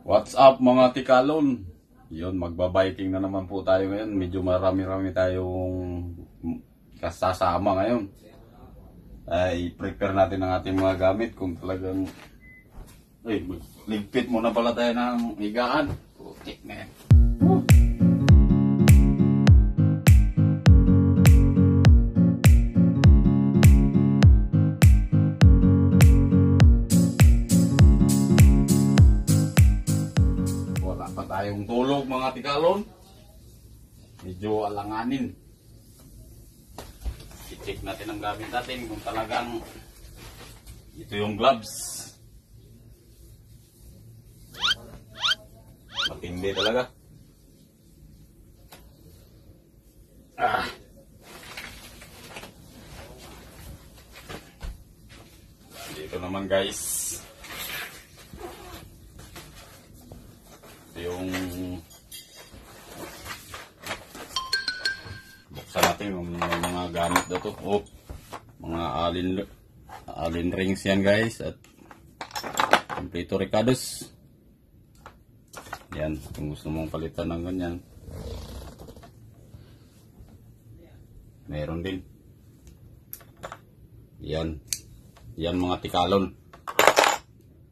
What's up mga tikalon? Yun, magbabiking na naman po tayo ngayon. Medyo marami-rami tayong kasasama ngayon. Ay, prepare natin ang ating mga gamit kung talagang... Ay, ligpit muna pala tayo ng higaan. Putik na yan. Tayong tulog mga tikalon, medyo alanganin. I-check natin ang gamit natin kung talagang ito yung gloves. Matindi talaga. Dito naman guys, yung buksan natin yung mga gamit na to. Mga alin rings yan guys, at kompleto Ricardos yan kung gusto mong palitan ng ganyan. Meron din yan mga tikalon,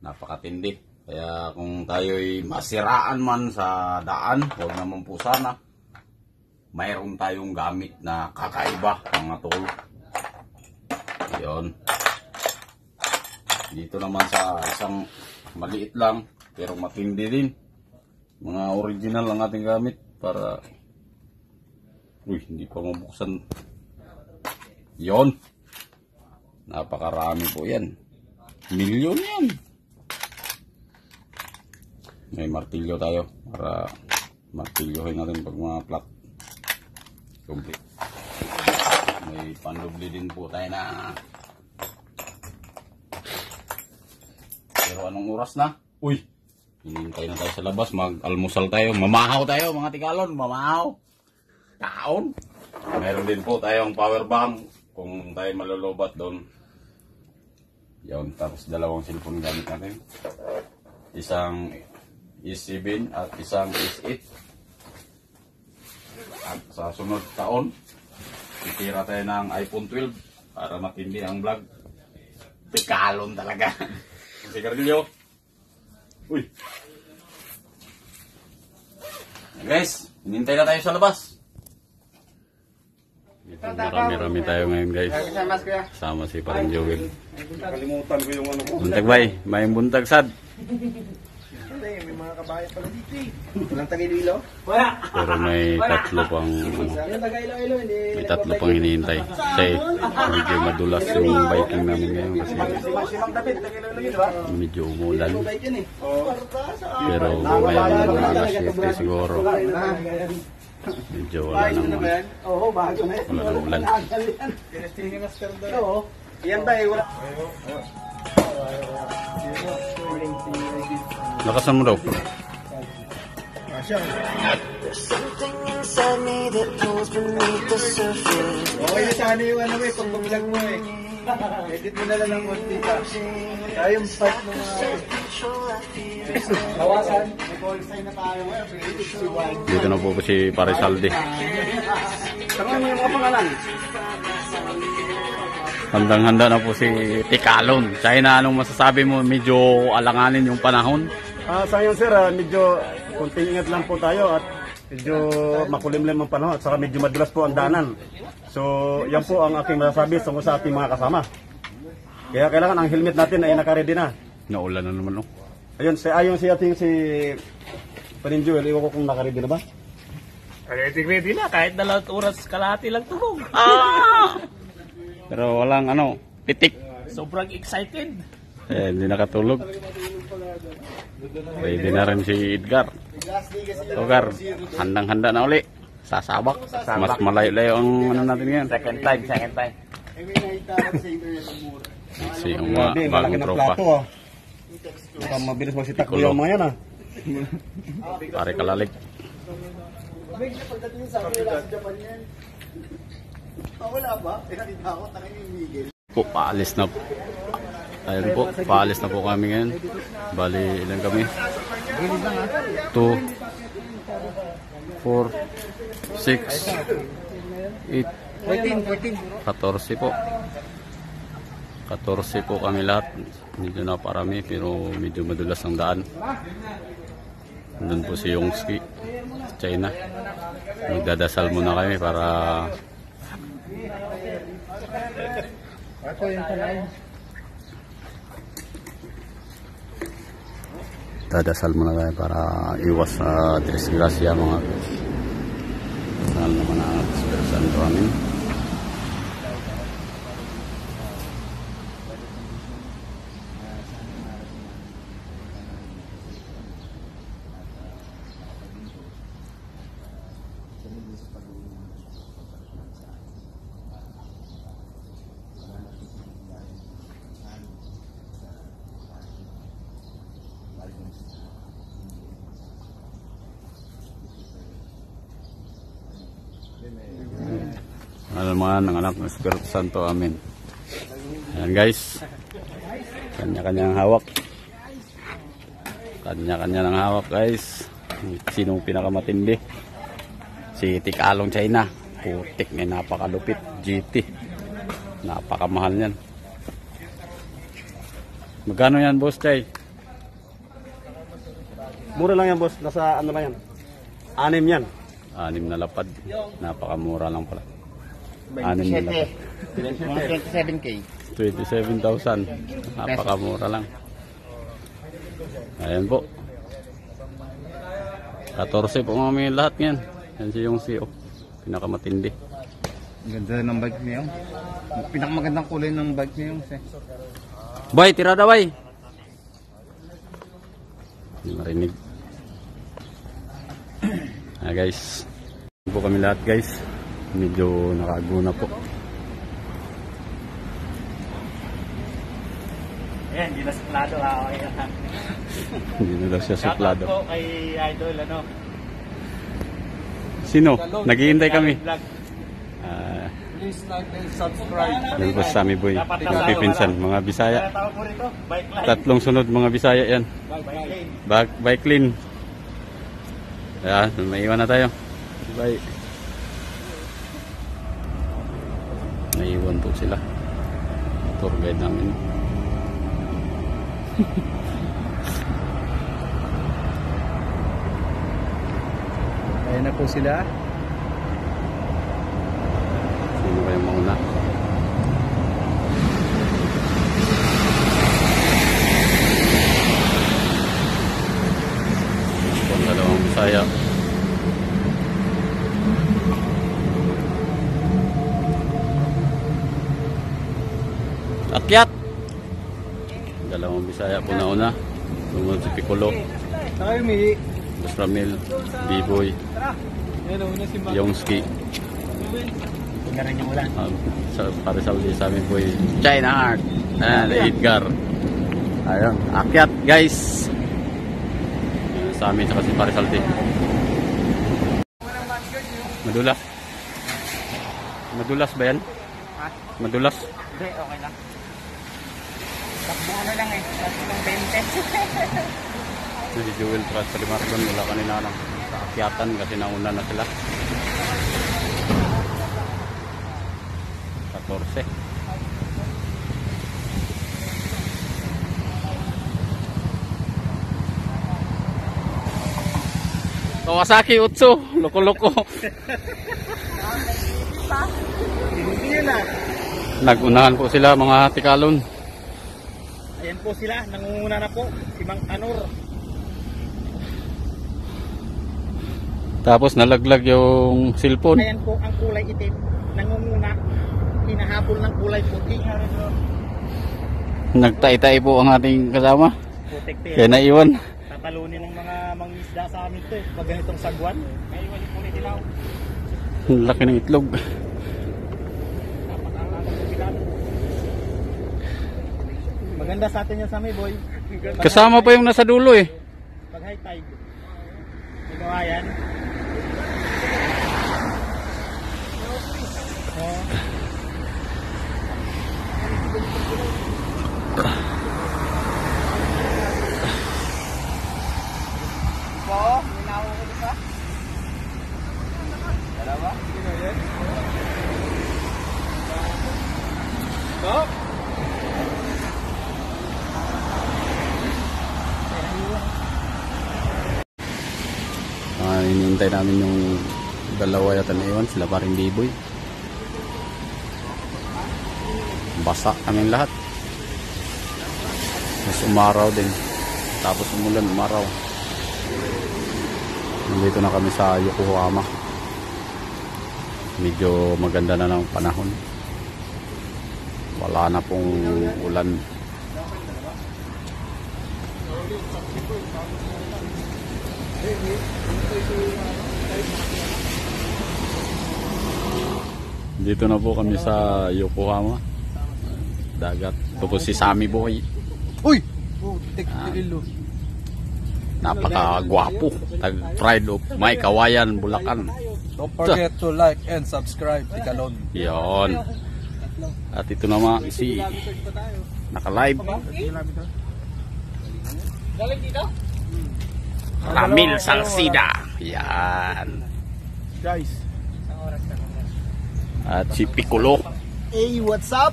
napakatindi. Kaya kung tayo'y masiraan man sa daan, huwag naman po sana. Mayroon tayong gamit na kakaiba, mga tol. Yun. Dito naman sa isang maliit lang, pero matindi din. Mga original ang ating gamit para... Uy, hindi pa mabuksan. Yun. Napakarami po yan. Milyon yan. May martilyo tayo para martilyohin natin pag mga plot complete. May pandubli din po tayo na. Pero anong oras na? Uy, hinihintay na tayo sa labas. Mag-almusal tayo. Mamahaw tayo mga tikalon. Mamahaw. Taon. Meron din po tayong power bank kung tayo malulubat doon. Yan, tapos dalawang cellphone gamit natin. Isang S7 at isang S8. At sa sunod taon, itira tayo ng iPhone 12 para matindi ang vlog. Tikalon talaga. Sigarilyo. Uy. Guys, hinintay na tayo sa labas. Marami-rami tayo ngayon guys. Sama si Parang Joel. Kalimutan ko yung ano ko. Buntag bay, may buntag sad. May mga kabayan pala dito eh. Walang tagililo? Wala. Pero may tatlo pang may tatlo pang hinihintay. Kasi medyo madulas yung biking namin ngayon kasi medyo umulan. Pero mamaya mga alas 7 siguro. Medyo wala naman. Wala na ulan. Yan tayo, wala. Lakasan mo daw. Okay na sana yung ano eh, pag mag-vlog mo eh. Edit mo na lang ng konti ka. Kaya yung part ng mga... Kawasan, may call sign na tayo ngayon. Dito na po si Parisaldi. Tangan mo yung mga pangalan. Handang-handa na po si Tikalon. China, anong masasabi mo? Medyo alanganin yung panahon. Sa ngayon sir, medyo konting ingat lang po tayo at medyo makulimlim ang panahon at saka medyo madulas po ang daanan. So yan po ang aking masasabi sa ating mga kasama. Kaya kailangan ang helmet natin ay naka-ready na. Naulan na naman, no? Ayun, ayon si ating si Paninjuel, iwan ko kung naka-ready na ba? Ready na, kahit 2 oras kalahati lang tulog. Pero walang pitik. Sobrang excited. Hindi nakatulog. Ready na rin si Edgar. Edgar, handang-handa na uli. Sasabak. Mas malayo-layo ang natin ngayon. Second time. Si ang mga bagong tropa. Mabilis magsitak ko yung mga yan ah. Pare kalalig. Wala ba? Pinakita ako, tangin yung Miguel. Paalis na. Ayun po, paalis na po kami ngayon. Bali, ilan kami? 2, 4, 6, 8, 14 po. 14 po kami lahat. Medyo naparami pero medyo madulas ang daan. Doon po si Yongski, China. Magdadasal muna kami para dadasal muna tayo para iwas sa disgrasya mga saan naman ang Espiritu Santo. Amin. Alam mga ng anak ng Espiritu Santo. Amen. Ayan guys. Kanya-kanya ng hawak. Kanya-kanya ng hawak guys. Sinong pinakamatindi? Si Tikalong China. Putik na napakalupit. GT. Napakamahal yan. Magkano yan boss Chay? Mura lang yan boss, nasa ano lang yan? 6 yan. 6 na lapad. Napakamura lang pala. 6 na lapad. 27K. 27,000. Napakamura lang. Ayan po. 14 po kami lahat ngayon. Yan si yung CEO. Pinakamatindi. Ganda ng bike niya. Pinakamagandang kulay ng bike niya yung Bay, tira na bay. Hindi marinig. Guys. Po kami lahat guys. Medyo nakaguna po. Ayan, hindi na suplado ha. Okay na. Hindi na daw siya suplado. Shoutout po kay Idol, ano? Sino? Naghihintay kami. Vlog. Please like and subscribe. Yan po sa Sammy Boy. Yung pipinsan. Mga Bisaya. Kaya tawag mo rito, bike line. 3 sunod mga Bisaya yan. Bike lane. Bike lane. Ayan, maiwan na tayo. Bye. Naiwan po sila. Tour guide namin. Ayan na po sila. Sino kayo mauna? Kung dalawang Bisaya. Akyat! Dalawang Bisaya po na una. Tumunod si Piccolo, Saka yung Mihi. Boss Ramil, B-Boy, Ayan o, una si Mac. Yongski. Huwag na rin yung ulan. Para sa uli sa amin po China Heart and Edgar. Ayun, akyat guys. Ayun, sa amin sa kasi Parisaldi. Madulas. Madulas ba yan? Ha? Madulas. Hindi, okay lang. Takbo ano lang eh. Takbo ng 20. Si Joel at sa Limargon wala kanina lang sa akyatan kasi nauna na sila. 14. Kawasaki Utsu, loko-loko. Hindi na. Nagunahan po sila mga tikalon. Ayan po sila, nangunguna na po. Si Mang Tanor. Tapos nalaglag yung cellphone. Ayan po ang kulay itim. Nangunguna. Hinahabol ng kulay puti. Nagtay-tay po ang ating kasama. Putik Kaya naiwan. Tatalunin ng mga mangisda sa amin to eh. Pag ganitong sagwan. May iwan yung kulay dilaw. Ang laki ng itlog. Maganda sa atin yan sa may boy. Kasama pa yung nasa dulo eh. Pag high tide. Ikaw yan. Oh. hinihintay namin yung dalawa yata na iwan, sila paring Biboy. Basa kaming lahat. Mas umaraw din. Tapos umulan, umaraw. Nandito na kami sa Yokohama. Medyo maganda na ng panahon. Wala na pong ulan. Dito na po kami sa Yokohama. Dagat. Ito po si Sammy Boy. Uy! Oh, ilo. Napaka-gwapo. Pride of my Kawayan, Bulacan. Don't forget to like and subscribe, Tikalon. Yon. At ito naman si naka-live. Ramil Salcida. Yan. Guys. At si Piccolo. Hey, what's up?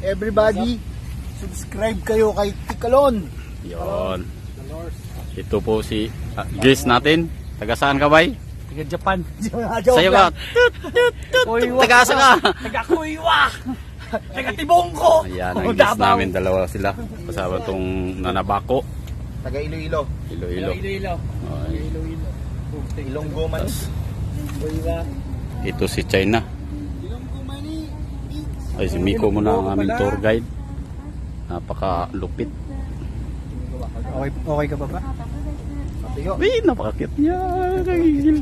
Everybody, subscribe kayo kay Tikalon. Yon. Ito po si guest natin. Taga saan ka, bay? Taga Japan. Sa'yo ka. Taga asa ka? Taga Kuiwa. Taga Tibongko. Ayan, ang guest namin. Dalawa sila. Kasama tong Nanabako. Taga Iloilo. Iloilo. Iloilo. Okay. Iloilo. Ilonggo man. Kuiwa. Ito si China. Ay, si Miko muna ang aming tour guide. Napaka-lupit. Okay ka ba ba? Uy, napaka-cute niya. Nagigil.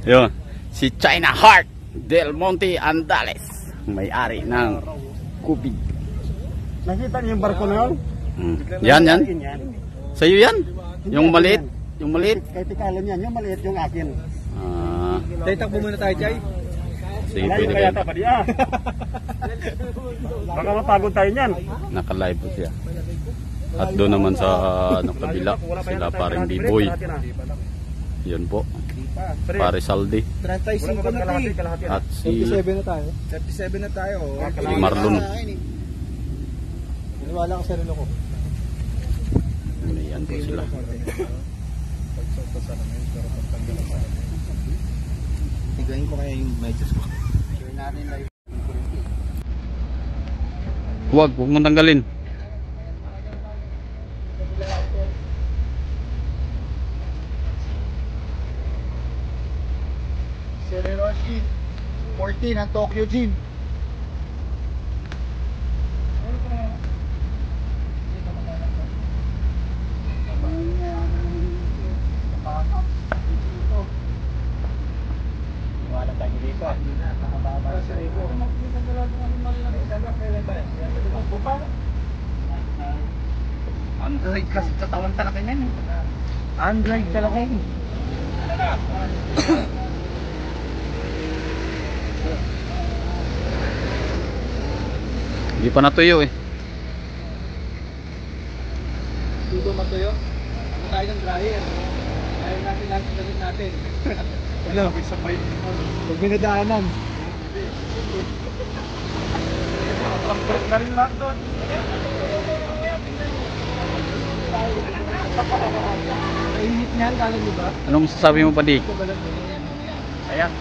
Yun. Si China Heart Del Monte Andales. May-ari ng Kubig. Nakita niyo yung barko na yun? Yan, yan. Yan. Sa'yo yan? Yung maliit? Yung maliit? Kay Tikalon yan, yung maliit yung akin. Tayo takbo muna tayo, Chay. Sige, Malayo pwede kaya kayo. pa diya. Baka mapagod tayo niyan. Naka-live po siya. At doon naman sa kabila, sila paring B-Boy. Yun po. Pare Saldi. 35 na tayo. At si 37 na tayo. 37 na tayo. si Marlon. Wala ka sa relo ko. Yan po sila. Tigayin ko kaya yung medyas ko. Huwag mong tanggalin. Sereroshi 14 ang Tokyo Gym. Wala tayo dito. Nakababa sa ego. Android kasi sa tawan talaga yan. Android talaga yan. Hindi pa natuyo eh. Dito matuyo. Ano tayo ng dryer? Ayaw natin natin damit natin. Wala, may sabay. Huwag binadaanan. Pag-break na rin lahat doon. Mainit niyan, alam niyo ba? Anong sasabi mo pa di? Ayan.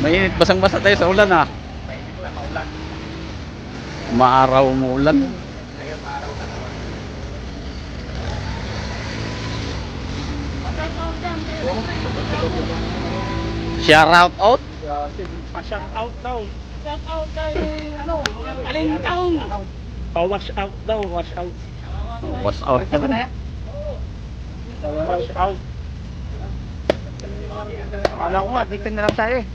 Mainit, basang-basa tayo sa ulan ah. Maaraw mo ulan. Shout out. Pa-shout out daw. Shout out kay ano? Aling taong. Pa-wash out daw, wash out. What's out? Wash out. Akala ko nga, dito na lang tayo eh.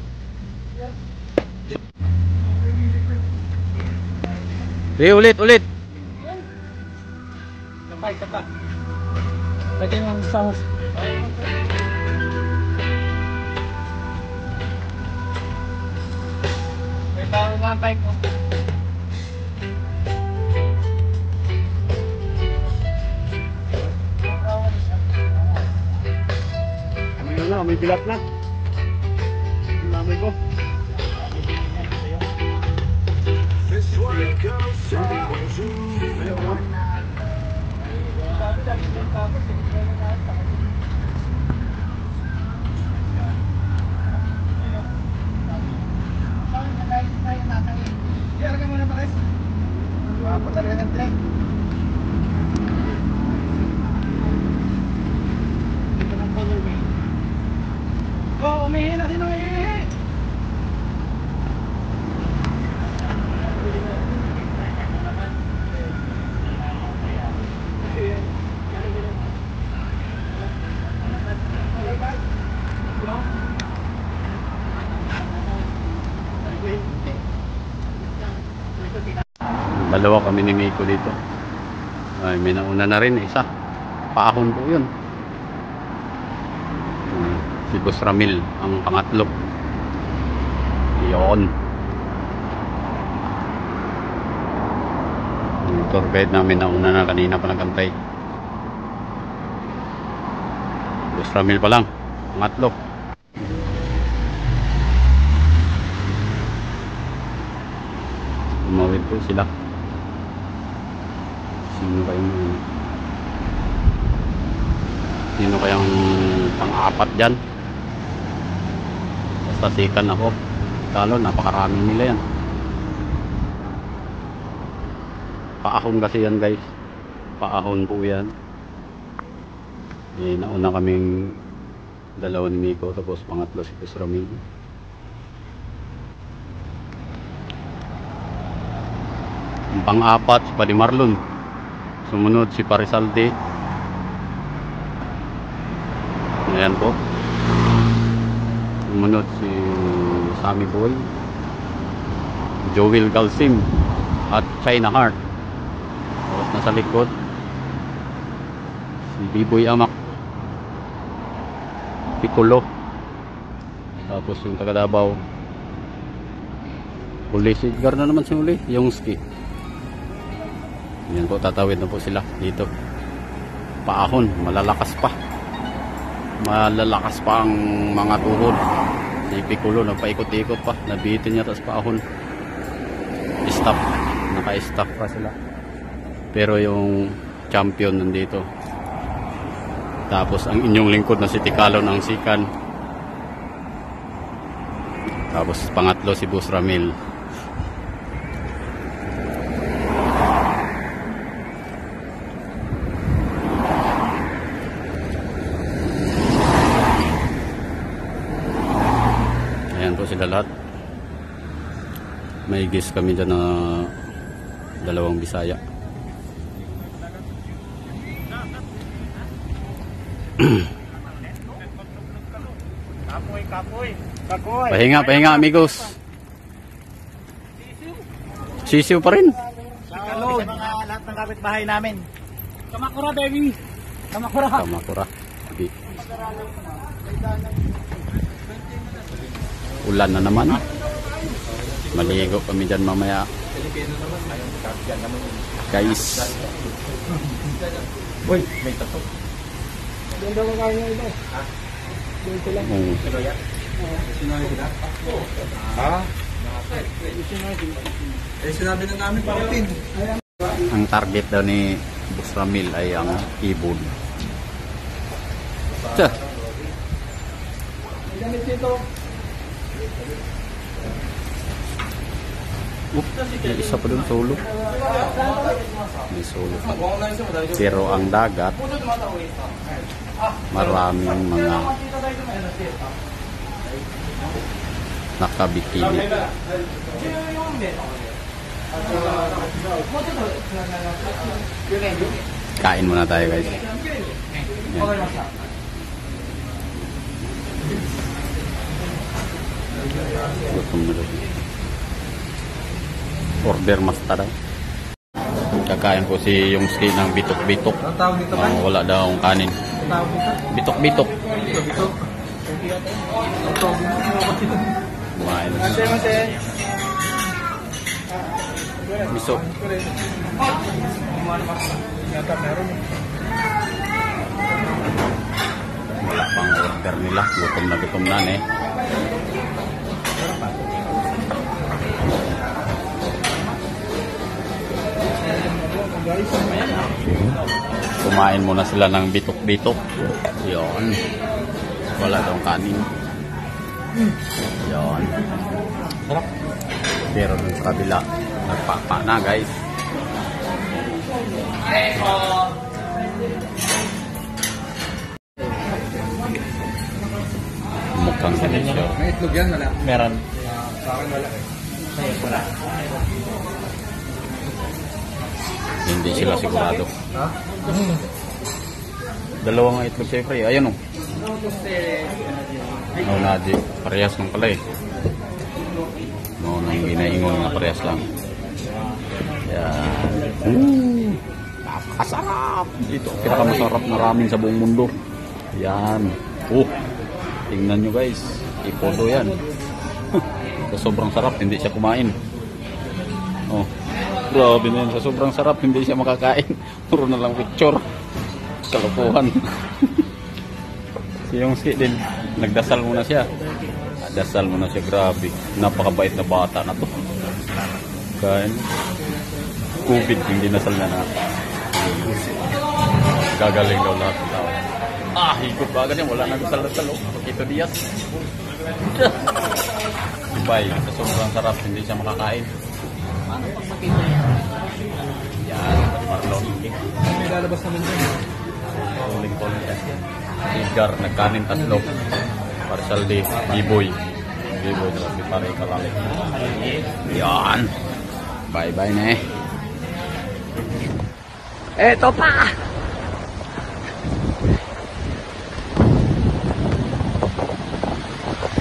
Sige, ulit. Kapay. Lagyan lang sa... May tao mga bike mo. Ano na, may bilat na. Lamay ko. Iarga mo na ba guys? Punta rin ng train. Ito ng colorway. Oh, umihi na sino umihi! Dalawa kami ni Miko dito. Ay, may nauna na rin, isa. Paahon po yun. Si Boss Ramil, ang pangatlo. Yun. Yung tour guide namin nauna na, kanina pa nagantay. Boss Ramil pa lang, pangatlo. Umawid po sila. Sino kayang pang-apat dyan? Basta sikan ako. Lalo, napakarami nila yan. Paahon kasi yan guys. Paahon po yan. Nauna kaming dalawa ni Miko, tapos pangatlo si Boss Ramil. Ang pang-apat si Paddy Marlon. Sumunod si Parisalde. Ayan po. Sumunod si Sammy Boy, Joel Galsim at China Heart. Tapos nasa likod si B-Boy Amak, Piccolo. Tapos yung taga Davao, Uli Sidgar na naman si Uli, yung ski. Yan po, tatawid na po sila dito. Paahon, malalakas pa. Malalakas pa ang mga tuhod. Si Piccolo, nagpaikot-ikot pa. Nabitin niya, tapos paahon. Stop. Naka-stop pa sila. Pero yung champion nandito. Tapos ang inyong lingkod na si Tikalon ang sikan. Tapos pangatlo si Boss Ramil. Ayan po sila lahat. May guest kami dyan na dalawang Bisaya. Pahinga amigos. Sisiw pa rin. Kalod. Lahat ng kapitbahay namin. Kamakura baby. Kamakura. Ulan na naman. Maligo kami dyan mamaya. Guys. Boy, may tato. Doon daw kakain niya ito. Doon sila. Sinabi na namin parating. Ang target daw ni Boss Ramil ay ang ibon. Tiyan. Gamit dito. May isa pa doon solo. May solo pa. Pero ang dagat, maraming mga nakabikini. Kain muna tayo guys. Yan. Gutom na doon. Order masta daw. Kakain po si yung ski ng bitok-bitok. Wala daw ang kanin. Bitok-bitok. Kumain. Miso. Wala pang order nila. Gutom na eh. Kumain muna sila ng bitok-bitok. Yun. Wala daw kanin. Yun. Sarap. Pero dun sa kabila, nagpapa na guys. Mukhang sinisyo. May itlog yan, wala. Meron. Sa akin wala eh. Sa'yo, wala. Hindi sila sigurado. Ha? Dalawang itlog syempre. Ayan o. Oh, Naji. Parehas lang pala eh. No, nang ginaingon na parehas lang. Yan. Napakasarap. Ito ang pinakamasarap na ramen sa buong mundo. Yan. Oh. Tingnan nyo guys. Ipodo yan. Sa sobrang sarap, hindi siya kumain. Oh. Grabe na yun. Sa sobrang sarap, hindi siya makakain. Puro na lang picture. Kalukuhan. Si Yongski din, nagdasal muna siya. Dasal muna siya, grabe. Napakabait na bata na to. Kain. COVID, hindi nasal na natin. Gagaling daw lahat ng tao. Ah, higop ba ganyan? Wala nang dasal-dasal. Pakito Diaz. Ibay, sa sobrang sarap, hindi siya makakain. Paano pag pakito niya? Yan, Marlon. May lalabas naman dyan. Calling siya. Edgar, nagkanin tatlo. Parcel D, B-boy. B-boy na si pare ka lang. Yan. Bye-bye na eh. Eto pa!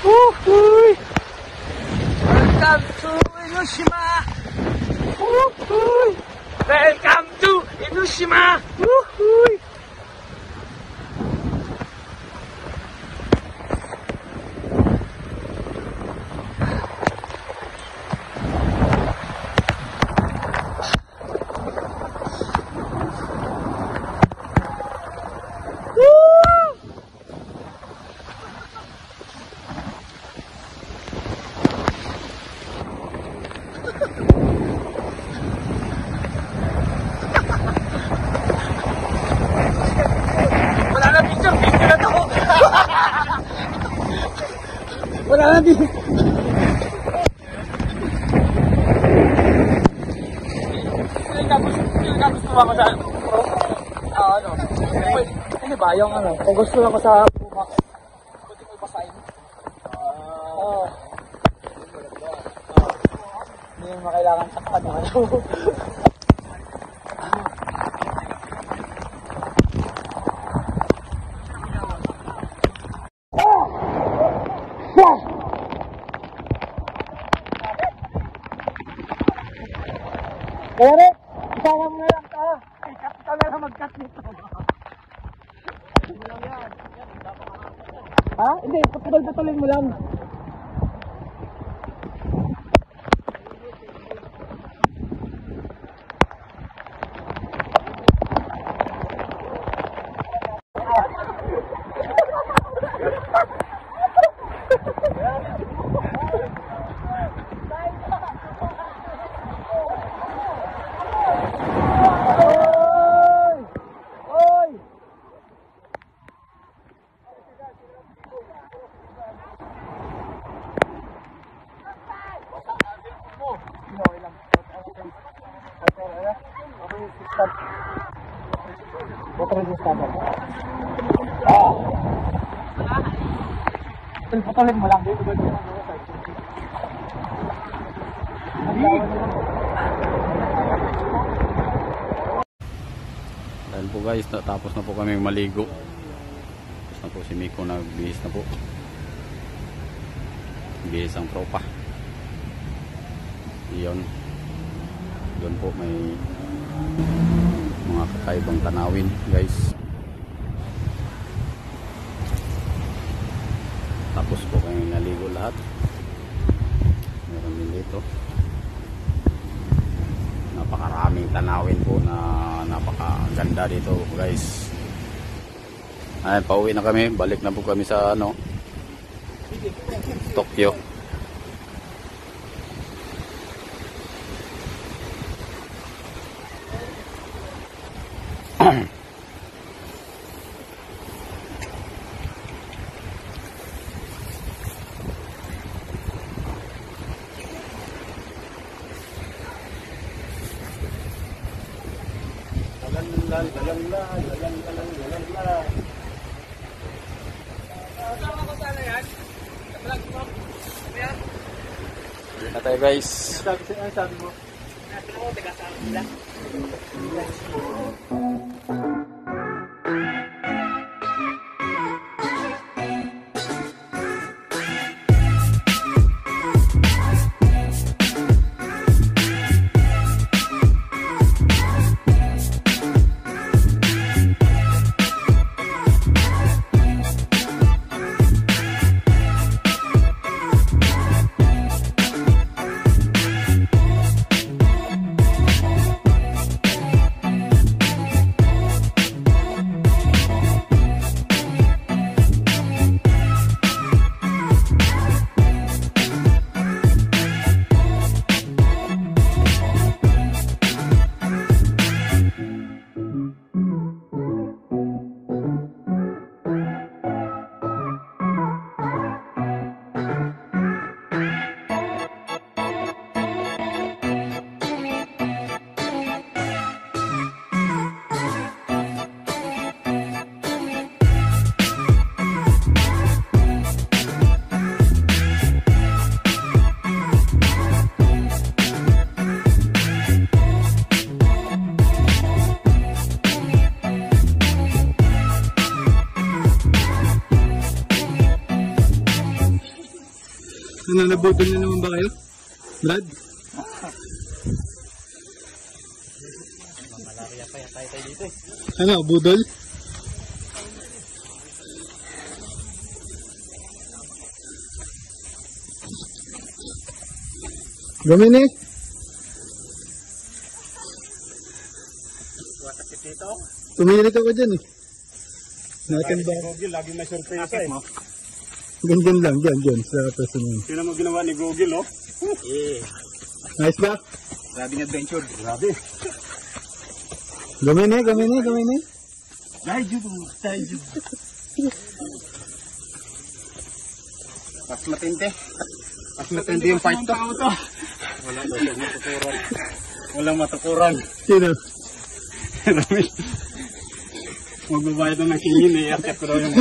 Woohoo! Welcome to Enoshima! Woohoo! Welcome to Enoshima! Woohoo! Wala na din. Gusto ako sa ano? Ano ba yung ano? Kung gusto ako sa Puma, pwede mo ipasain. Hindi mo kailangan saktan ng ano. Kaya isama mo na lang ito. Ikaw na lang mag-cut nito. Ha? Hindi, patuloy-patuloy mo lang. Patuloy mo lang. Dahil po guys, tapos na po kami maligo. Tapos na po si Miko, nagbihis na po. Bihis ang tropa. Iyon. Doon po may mga kakaibang tanawin guys. Tapos po kami naligo lahat. Meron din dito. Napakaraming tanawin po na napakaganda dito guys. Ay, pauwi na kami. Balik na po kami sa ano, Tokyo. Uwi na tayo guys. Sabi mo? Nabudol na naman ba kayo? Brad? Malaria pa yata tayo dito eh. Ano, budol? Gamini? Watakit dito. Tumilit ako dyan eh. Natin ba? Google, lagi may surprise eh. Ganyan lang, dyan, sa person mo. Sino mo ginawa ni Google, oh? Nice ba? Grabing adventure. Grabe. Gamini. Tayo. Mas matindi. Mas matindi yung fight to. Walang matukuran. Sino? Ramil. Magbabayad na ng kingin eh. Akit ko daw yung